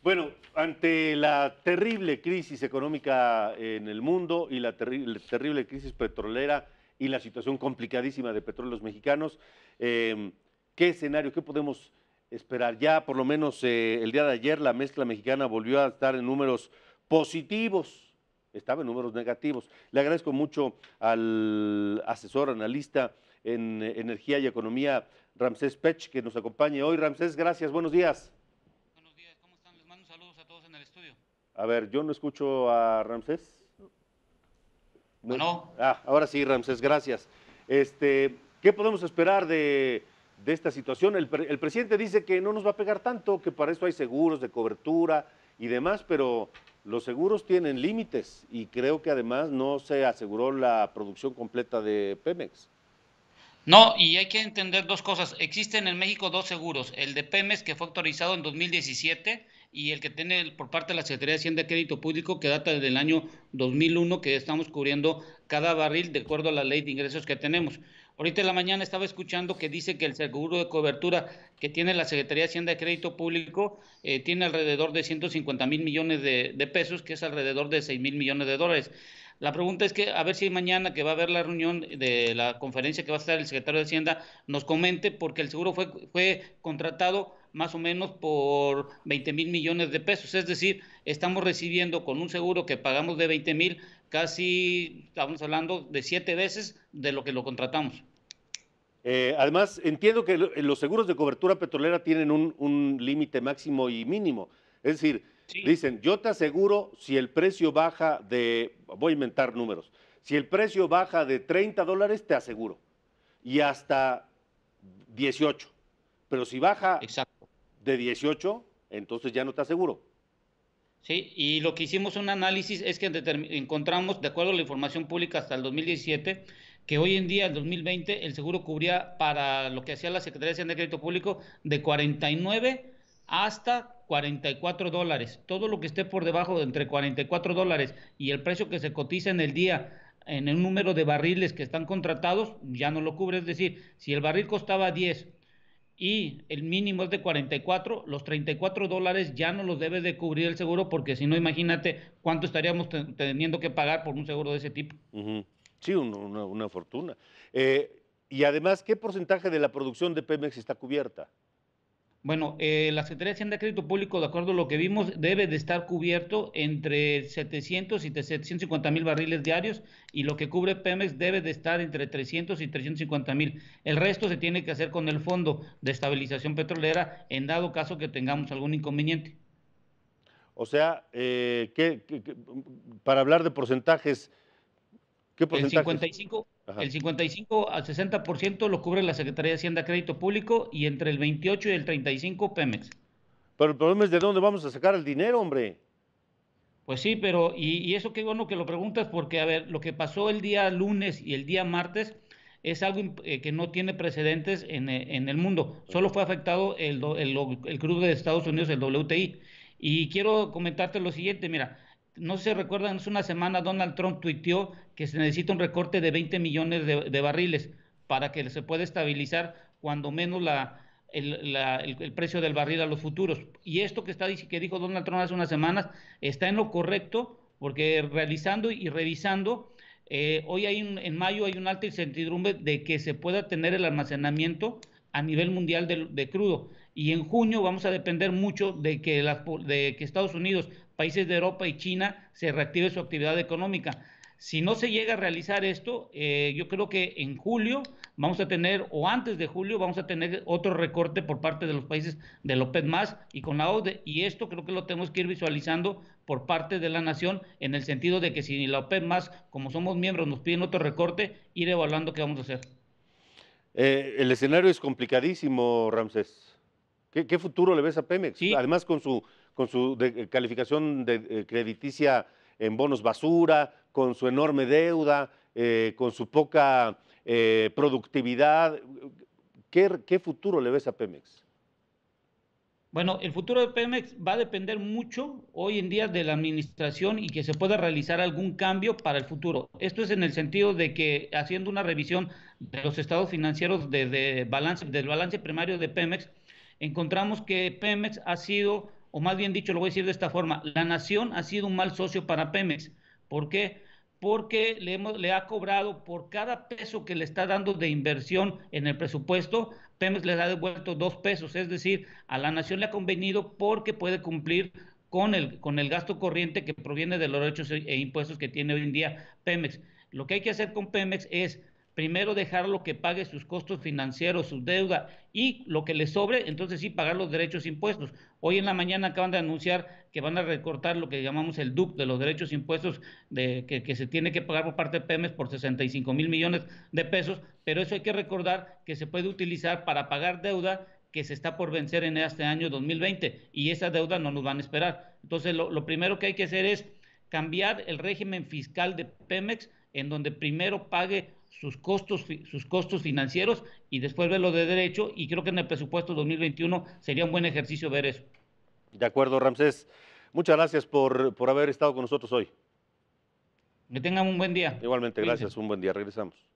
Bueno, ante la terrible crisis económica en el mundo y la terrible crisis petrolera y la situación complicadísima de Petróleos Mexicanos, ¿qué escenario, qué podemos esperar? Ya por lo menos el día de ayer la mezcla mexicana volvió a estar en números positivos, estaba en números negativos. Le agradezco mucho al asesor analista en energía y economía, Ramsés Pech, que nos acompañe hoy. Ramsés, gracias, buenos días. Buenos días, ¿cómo están? Les mando saludos a todos en el estudio. A ver, yo no escucho a Ramsés. No. Bueno, Ahora sí, Ramsés, gracias. ¿Qué podemos esperar de esta situación? El presidente dice que no nos va a pegar tanto, que para eso hay seguros de cobertura y demás, pero los seguros tienen límites y creo que además no se aseguró la producción completa de Pemex. no, y hay que entender dos cosas. Existen en México dos seguros, el de Pemex que fue autorizado en 2017 y el que tiene por parte de la Secretaría de Hacienda y Crédito Público que data desde el año 2001 que estamos cubriendo cada barril de acuerdo a la ley de ingresos que tenemos. Ahorita en la mañana estaba escuchando que dice que el seguro de cobertura que tiene la Secretaría de Hacienda y Crédito Público tiene alrededor de 150,000 millones de pesos, que es alrededor de 6,000 millones de dólares. La pregunta es que a ver si mañana que va a haber la reunión de la conferencia que va a estar el secretario de Hacienda nos comente, porque el seguro fue contratado más o menos por 20,000 millones de pesos, es decir, estamos recibiendo con un seguro que pagamos de 20,000, casi estamos hablando de 7 veces de lo que lo contratamos. Además, entiendo que los seguros de cobertura petrolera tienen un límite máximo y mínimo. Es decir, Sí, dicen, yo te aseguro si el precio baja voy a inventar números, si el precio baja de $30, te aseguro, y hasta 18. Pero si baja exacto. de 18, entonces ya no te aseguro. Sí, y lo que hicimos un análisis es que encontramos, de acuerdo a la información pública hasta el 2017, que hoy en día, el 2020, el seguro cubría para lo que hacía la Secretaría de Hacienda y Crédito Público de 49 hasta $44. Todo lo que esté por debajo de entre $44 y el precio que se cotiza en el día en el número de barriles que están contratados, ya no lo cubre. Es decir, si el barril costaba 10 y el mínimo es de 44, los $34 ya no los debe de cubrir el seguro, porque si no, imagínate cuánto estaríamos teniendo que pagar por un seguro de ese tipo. Ujú. Sí, una fortuna. Y además, ¿qué porcentaje de la producción de Pemex está cubierta? Bueno, la Secretaría de Hacienda y Crédito Público, de acuerdo a lo que vimos, debe de estar cubierto entre 700 y 750,000 barriles diarios, y lo que cubre Pemex debe de estar entre 300 y 350,000. El resto se tiene que hacer con el Fondo de Estabilización Petrolera en dado caso que tengamos algún inconveniente. O sea, para hablar de porcentajes, ¿qué El porcentajes? 55, Ajá. el 55 al 60% lo cubre la Secretaría de Hacienda Crédito Público, y entre el 28 y el 35 Pemex. Pero el problema es de dónde vamos a sacar el dinero, hombre. Pues sí, pero y eso qué bueno que lo preguntas, porque a ver, lo que pasó el día lunes y el día martes es algo que no tiene precedentes en el mundo. Solo Ajá. fue afectado el crudo de Estados Unidos, el WTI. Y quiero comentarte lo siguiente, mira, no sé si recuerdan, hace una semana Donald Trump tuiteó que se necesita un recorte de 20 millones de barriles para que se pueda estabilizar cuando menos el precio del barril a los futuros. Y esto que dijo Donald Trump hace unas semanas está en lo correcto, porque realizando y revisando, hoy en mayo hay una alta incertidumbre de que se pueda tener el almacenamiento a nivel mundial de crudo. Y en junio vamos a depender mucho de que Estados Unidos, países de Europa y China se reactive su actividad económica. Si no se llega a realizar esto, yo creo que en julio vamos a tener, o antes de julio, vamos a tener otro recorte por parte de los países del OPEP más y con la OCDE, y esto creo que lo tenemos que ir visualizando por parte de la nación, en el sentido de que si la OPEP más, como somos miembros, nos piden otro recorte, ir evaluando qué vamos a hacer. El escenario es complicadísimo, Ramsés. ¿Qué futuro le ves a Pemex? Sí, Además, con su calificación crediticia en bonos basura, con su enorme deuda, con su poca productividad. ¿Qué futuro le ves a Pemex? bueno, el futuro de Pemex va a depender mucho hoy en día de la administración y que se pueda realizar algún cambio para el futuro. Esto es en el sentido de que, haciendo una revisión de los estados financieros del balance primario de Pemex, encontramos que Pemex ha sido o más bien dicho, lo voy a decir de esta forma, la nación ha sido un mal socio para Pemex. ¿Por qué? Porque le ha cobrado por cada peso que le está dando de inversión en el presupuesto, Pemex le ha devuelto 2 pesos, es decir, a la nación le ha convenido porque puede cumplir con el gasto corriente que proviene de los derechos e impuestos que tiene hoy en día Pemex. Lo que hay que hacer con Pemex es primero dejarlo que pague sus costos financieros, su deuda y lo que le sobre, entonces sí pagar los derechos e impuestos. Hoy en la mañana acaban de anunciar que van a recortar lo que llamamos el DUC de los derechos e impuestos que se tiene que pagar por parte de Pemex por 65,000 millones de pesos, pero eso hay que recordar que se puede utilizar para pagar deuda que se está por vencer en este año 2020 y esa deuda no nos van a esperar. Entonces lo primero que hay que hacer es cambiar el régimen fiscal de Pemex en donde primero pague sus costos financieros y después ver lo de derecho, y creo que en el presupuesto 2021 sería un buen ejercicio ver eso. De acuerdo, Ramsés. Muchas gracias por haber estado con nosotros hoy. Que tengan un buen día. Igualmente, Cuídense. gracias. Un buen día. Regresamos.